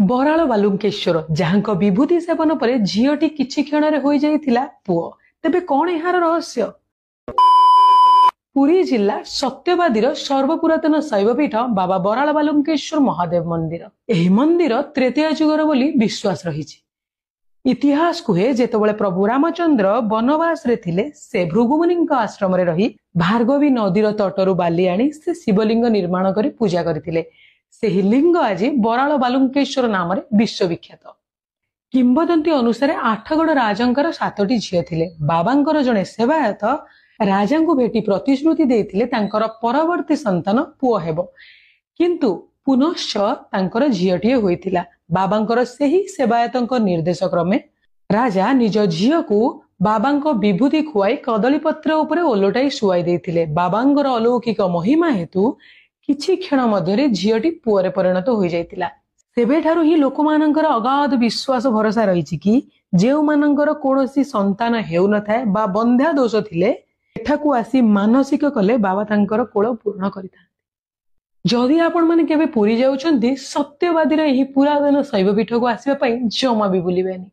बराल बालुंकेश्वर जहां विभूति सेवन पर झीटी किछि क्षण हो जाइथिला पुओ। तेबे कौन यार रहस्य? पुरी जिला सत्यवादी सर्वपुरातन शैवपीठ बाबा बराल बालुंकेश्वर महादेव मंदिर। एही मंदिर तृतीय जुगर बोली विश्वास रही। इतिहास कहे जेतेबेले प्रभु रामचंद्र वनवास रे थिले से भृगुमुनि आश्रम रे रही भार्गवी नदीर तटरू बाली आनी से शिवलिंग निर्माण करी पूजा करथिले। सेही लिंग आज बराल बालुंकेश्वर नाम रे विश्वविख्यात। किंबदंती अनुसार आठगड़ राजंकर 7टी झियो थिले। बाबांकर जणे सेवायत राजा को भेटी प्रतिश्रुति देथिले तांकर परवर्ती संतान पुओ हेबो, किंतु पुनश्च तांकर झियोटिए होइथिला। बाबांकर सेही सेवायतंक निर्देश क्रमे राजा निज झियो को बाबांक विभूति खुआई कदली पत्र उपरे ओलटाई शुआई देथिले। बाबांकर अलौकिक महिमा हेतु किछि क्षण मध्यरे झियोटी पुओरे परिणत होई जाइतिला। सेबेठारु ही लोकमानंकर अगाध विश्वास भरोसा रहिछि कि जेउ मानंकर कोनोसी संतान हेउ नथाय बा बंध्या दोष थिले एठाकू आसी मानसिक कले बाबा तांकर कोळ पूर्ण करिता। जदि आपण माने केबे पुरी जाउछन्ती सत्यवादी रे एही पुरातन शैवपीठ को आसीबा पई जमा भी भूलिबेनी।